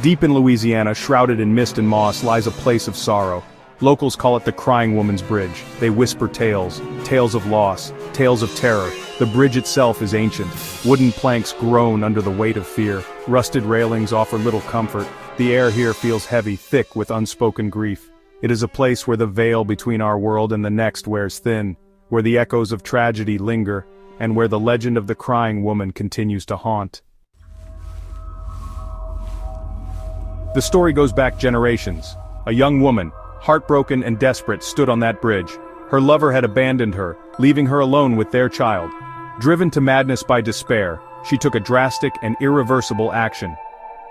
Deep in Louisiana, shrouded in mist and moss, lies a place of sorrow. Locals call it the Crying Woman's Bridge. They whisper tales of loss, tales of terror. The bridge itself is ancient. Wooden planks groan under the weight of fear. Rusted railings offer little comfort. The air here feels heavy, thick with unspoken grief. It is a place where the veil between our world and the next wears thin, where the echoes of tragedy linger, and where the legend of the crying woman continues to haunt. The story goes back generations. A young woman, heartbroken and desperate, stood on that bridge. Her lover had abandoned her, leaving her alone with their child. Driven to madness by despair, she took a drastic and irreversible action.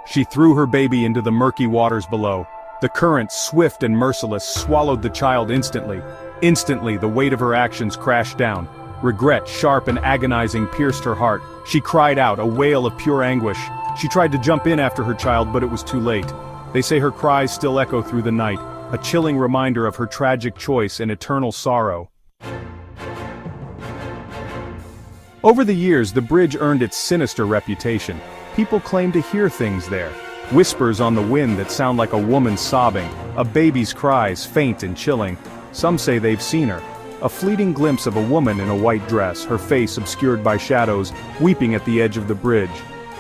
She threw her baby into the murky waters below. The current, swift and merciless, swallowed the child instantly. Instantly, the weight of her actions crashed down. Regret, sharp and agonizing, pierced her heart. She cried out, a wail of pure anguish. She tried to jump in after her child, but it was too late. They say her cries still echo through the night, a chilling reminder of her tragic choice and eternal sorrow. Over the years, the bridge earned its sinister reputation. People claim to hear things there. Whispers on the wind that sound like a woman sobbing, a baby's cries faint and chilling. Some say they've seen her. A fleeting glimpse of a woman in a white dress, her face obscured by shadows, weeping at the edge of the bridge.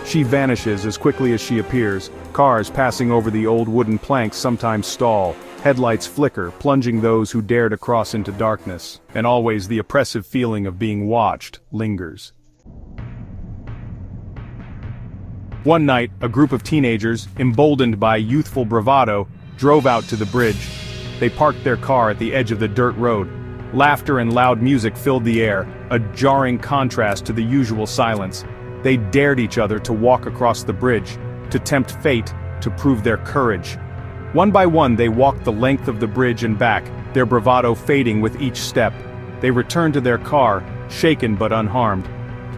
She vanishes as quickly as she appears. Cars passing over the old wooden planks sometimes stall. Headlights flicker, plunging those who dare to cross into darkness. And always the oppressive feeling of being watched lingers. One night, a group of teenagers, emboldened by youthful bravado, drove out to the bridge. They parked their car at the edge of the dirt road. Laughter and loud music filled the air, a jarring contrast to the usual silence. They dared each other to walk across the bridge, to tempt fate, to prove their courage. One by one they walked the length of the bridge and back, their bravado fading with each step. They returned to their car, shaken but unharmed.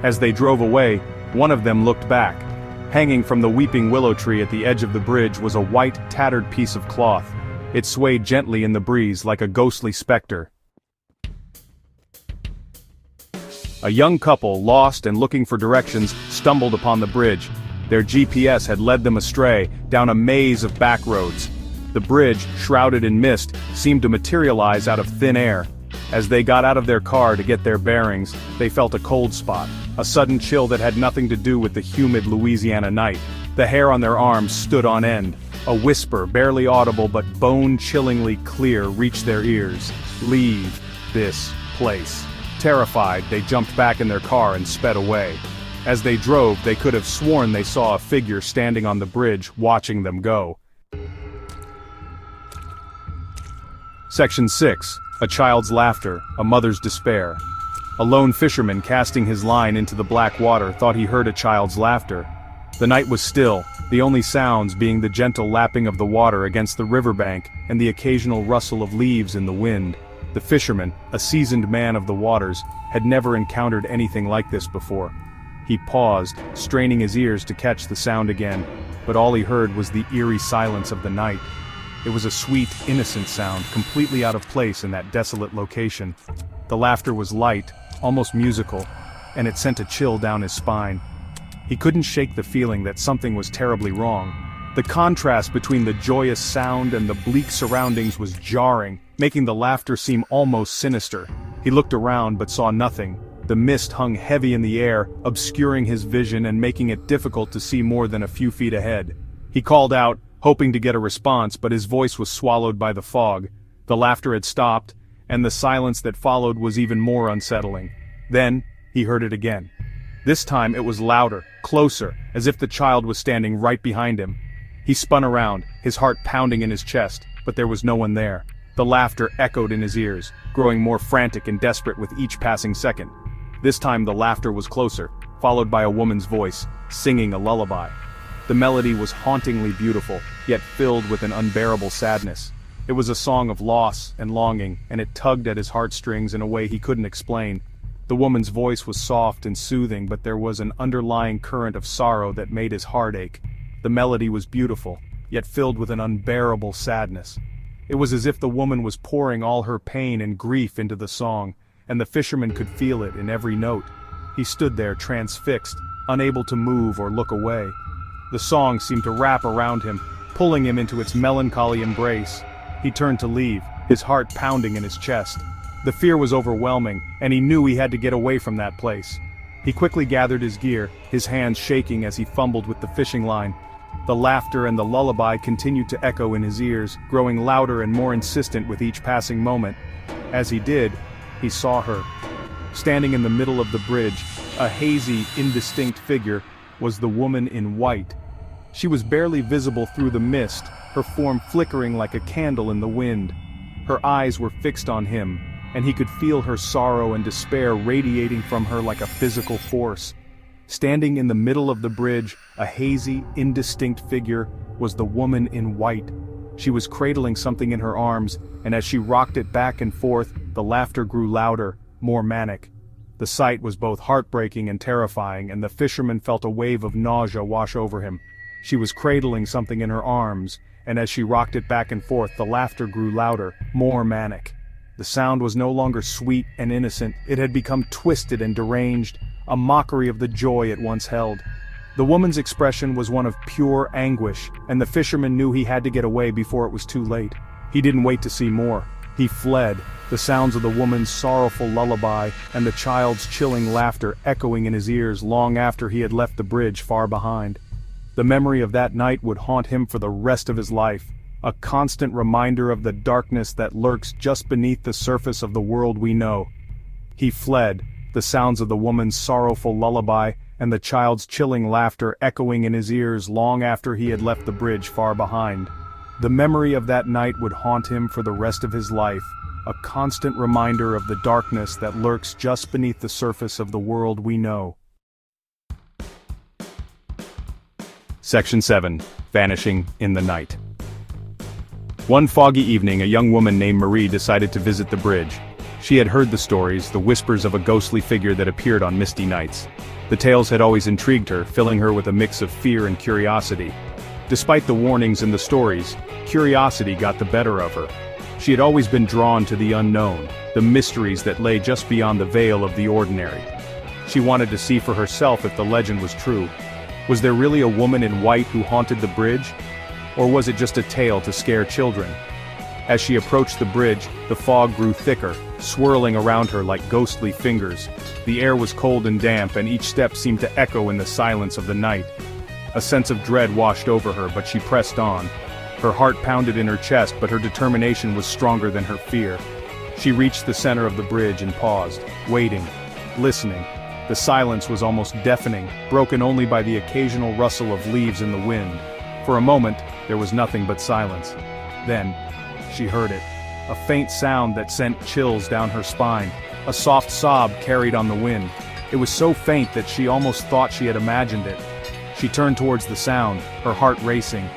As they drove away, one of them looked back. Hanging from the weeping willow tree at the edge of the bridge was a white, tattered piece of cloth. It swayed gently in the breeze like a ghostly specter. A young couple, lost and looking for directions, stumbled upon the bridge. Their GPS had led them astray, down a maze of back roads. The bridge, shrouded in mist, seemed to materialize out of thin air. As they got out of their car to get their bearings, they felt a cold spot, a sudden chill that had nothing to do with the humid Louisiana night. The hair on their arms stood on end. A whisper, barely audible but bone-chillingly clear, reached their ears. Leave this place. Terrified, they jumped back in their car and sped away. As they drove, they could have sworn they saw a figure standing on the bridge, watching them go. Section 6. A child's laughter, a mother's despair. A lone fisherman casting his line into the black water thought he heard a child's laughter. The night was still, the only sounds being the gentle lapping of the water against the riverbank and the occasional rustle of leaves in the wind. The fisherman, a seasoned man of the waters, had never encountered anything like this before. He paused, straining his ears to catch the sound again, but all he heard was the eerie silence of the night. It was a sweet, innocent sound, completely out of place in that desolate location. The laughter was light, almost musical, and it sent a chill down his spine. He couldn't shake the feeling that something was terribly wrong. The contrast between the joyous sound and the bleak surroundings was jarring, making the laughter seem almost sinister. He looked around but saw nothing. The mist hung heavy in the air, obscuring his vision and making it difficult to see more than a few feet ahead. He called out, hoping to get a response, but his voice was swallowed by the fog. The laughter had stopped, and the silence that followed was even more unsettling. Then, he heard it again. This time it was louder, closer, as if the child was standing right behind him. He spun around, his heart pounding in his chest, but there was no one there. The laughter echoed in his ears, growing more frantic and desperate with each passing second. This time the laughter was closer, followed by a woman's voice, singing a lullaby. The melody was hauntingly beautiful, yet filled with an unbearable sadness. It was a song of loss and longing, and it tugged at his heartstrings in a way he couldn't explain. The woman's voice was soft and soothing, but there was an underlying current of sorrow that made his heart ache. The melody was beautiful, yet filled with an unbearable sadness. It was as if the woman was pouring all her pain and grief into the song, and the fisherman could feel it in every note. He stood there transfixed, unable to move or look away. The song seemed to wrap around him, pulling him into its melancholy embrace. He turned to leave, his heart pounding in his chest. The fear was overwhelming, and he knew he had to get away from that place. He quickly gathered his gear, his hands shaking as he fumbled with the fishing line. The laughter and the lullaby continued to echo in his ears, growing louder and more insistent with each passing moment. As he did, he saw her. Standing in the middle of the bridge, a hazy, indistinct figure, was the woman in white. She was barely visible through the mist, her form flickering like a candle in the wind. Her eyes were fixed on him, and he could feel her sorrow and despair radiating from her like a physical force. Standing in the middle of the bridge, a hazy, indistinct figure, was the woman in white. She was cradling something in her arms, and as she rocked it back and forth, the laughter grew louder, more manic. The sight was both heartbreaking and terrifying, and the fisherman felt a wave of nausea wash over him. She was cradling something in her arms, and as she rocked it back and forth, the laughter grew louder, more manic. The sound was no longer sweet and innocent, it had become twisted and deranged, a mockery of the joy it once held. The woman's expression was one of pure anguish, and the fisherman knew he had to get away before it was too late. He didn't wait to see more. He fled, the sounds of the woman's sorrowful lullaby and the child's chilling laughter echoing in his ears long after he had left the bridge far behind. The memory of that night would haunt him for the rest of his life, a constant reminder of the darkness that lurks just beneath the surface of the world we know. He fled, the sounds of the woman's sorrowful lullaby and the child's chilling laughter echoing in his ears long after he had left the bridge far behind. The memory of that night would haunt him for the rest of his life, a constant reminder of the darkness that lurks just beneath the surface of the world we know. Section 7. Vanishing in the Night. One foggy evening, a young woman named Marie decided to visit the bridge. She had heard the stories, the whispers of a ghostly figure that appeared on misty nights. The tales had always intrigued her, filling her with a mix of fear and curiosity. Despite the warnings in the stories, curiosity got the better of her. She had always been drawn to the unknown, the mysteries that lay just beyond the veil of the ordinary. She wanted to see for herself if the legend was true. Was there really a woman in white who haunted the bridge? Or was it just a tale to scare children? As she approached the bridge, the fog grew thicker, swirling around her like ghostly fingers. The air was cold and damp, and each step seemed to echo in the silence of the night. A sense of dread washed over her, but she pressed on. Her heart pounded in her chest, but her determination was stronger than her fear. She reached the center of the bridge and paused, waiting, listening. The silence was almost deafening, broken only by the occasional rustle of leaves in the wind. For a moment, there was nothing but silence. Then, she heard it. A faint sound that sent chills down her spine. A soft sob carried on the wind. It was so faint that she almost thought she had imagined it. She turned towards the sound, her heart racing.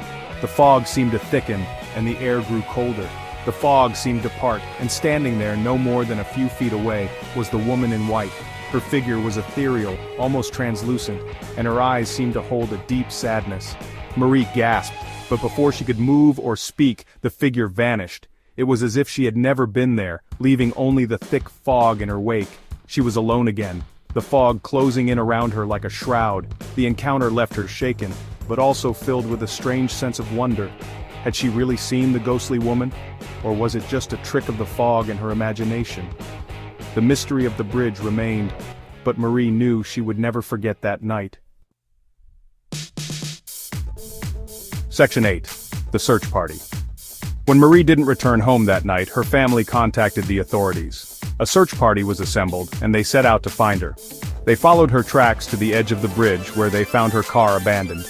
The fog seemed to thicken, and the air grew colder. The fog seemed to part, and standing there no more than a few feet away, was the woman in white. Her figure was ethereal, almost translucent, and her eyes seemed to hold a deep sadness. Marie gasped, but before she could move or speak, the figure vanished. It was as if she had never been there, leaving only the thick fog in her wake. She was alone again, the fog closing in around her like a shroud. The encounter left her shaken, but also filled with a strange sense of wonder. Had she really seen the ghostly woman? Or was it just a trick of the fog and her imagination? The mystery of the bridge remained, but Marie knew she would never forget that night. Section 8. The Search Party. When Marie didn't return home that night, her family contacted the authorities. A search party was assembled, and they set out to find her. They followed her tracks to the edge of the bridge, where they found her car abandoned.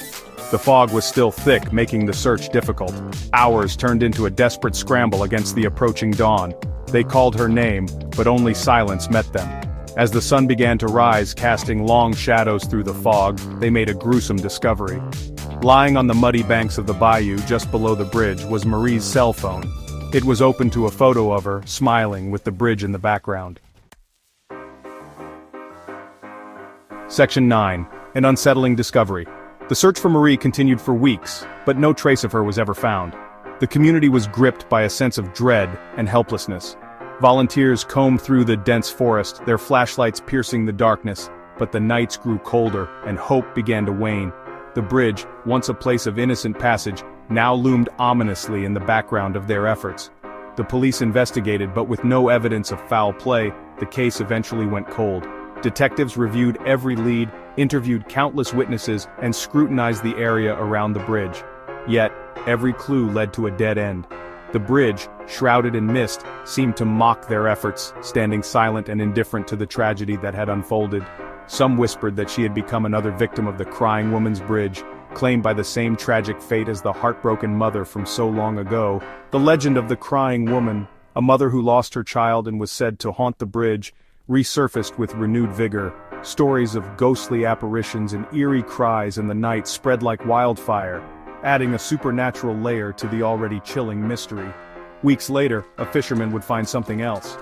The fog was still thick, making the search difficult. Hours turned into a desperate scramble against the approaching dawn. They called her name, but only silence met them. As the sun began to rise, casting long shadows through the fog, they made a gruesome discovery. Lying on the muddy banks of the bayou just below the bridge was Marie's cell phone. It was open to a photo of her, smiling with the bridge in the background. Section 9. An unsettling discovery. The search for Marie continued for weeks, but no trace of her was ever found. The community was gripped by a sense of dread and helplessness. Volunteers combed through the dense forest, their flashlights piercing the darkness, but the nights grew colder and hope began to wane. The bridge, once a place of innocent passage, now loomed ominously in the background of their efforts. The police investigated, but with no evidence of foul play, the case eventually went cold. Detectives reviewed every lead, interviewed countless witnesses, and scrutinized the area around the bridge. Yet, every clue led to a dead end. The bridge, shrouded in mist, seemed to mock their efforts, standing silent and indifferent to the tragedy that had unfolded. Some whispered that she had become another victim of the crying woman's bridge, claimed by the same tragic fate as the heartbroken mother from so long ago. The legend of the crying woman, a mother who lost her child and was said to haunt the bridge, resurfaced with renewed vigor. Stories of ghostly apparitions and eerie cries in the night spread like wildfire, adding a supernatural layer to the already chilling mystery. Weeks later, a fisherman would find something else.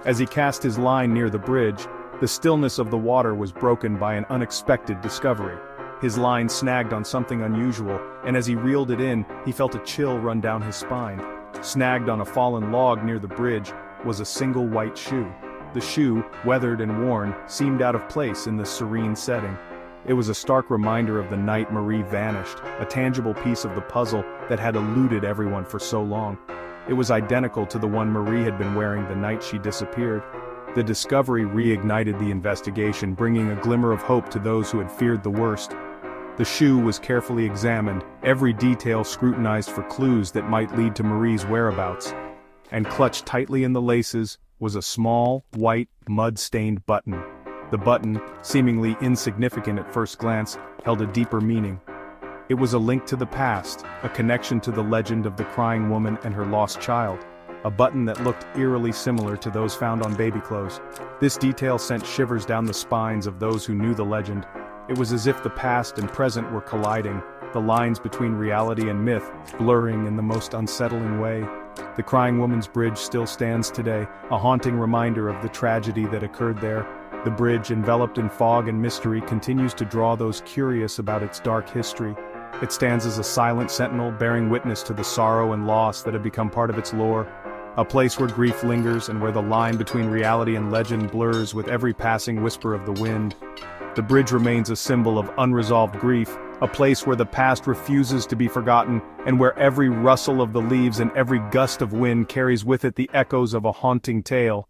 As he cast his line near the bridge, the stillness of the water was broken by an unexpected discovery. His line snagged on something unusual, and as he reeled it in, he felt a chill run down his spine. Snagged on a fallen log near the bridge was a single white shoe. The shoe, weathered and worn, seemed out of place in the serene setting. It was a stark reminder of the night Marie vanished, a tangible piece of the puzzle that had eluded everyone for so long. It was identical to the one Marie had been wearing the night she disappeared. The discovery reignited the investigation, bringing a glimmer of hope to those who had feared the worst. The shoe was carefully examined, every detail scrutinized for clues that might lead to Marie's whereabouts. And clutched tightly in the laces was a small, white, mud-stained button. The button, seemingly insignificant at first glance, held a deeper meaning. It was a link to the past, a connection to the legend of the crying woman and her lost child. A button that looked eerily similar to those found on baby clothes. This detail sent shivers down the spines of those who knew the legend. It was as if the past and present were colliding, the lines between reality and myth blurring in the most unsettling way. The crying woman's bridge still stands today, a haunting reminder of the tragedy that occurred there. The bridge, enveloped in fog and mystery, continues to draw those curious about its dark history. It stands as a silent sentinel, bearing witness to the sorrow and loss that have become part of its lore. A place where grief lingers and where the line between reality and legend blurs with every passing whisper of the wind. The bridge remains a symbol of unresolved grief, a place where the past refuses to be forgotten, and where every rustle of the leaves and every gust of wind carries with it the echoes of a haunting tale.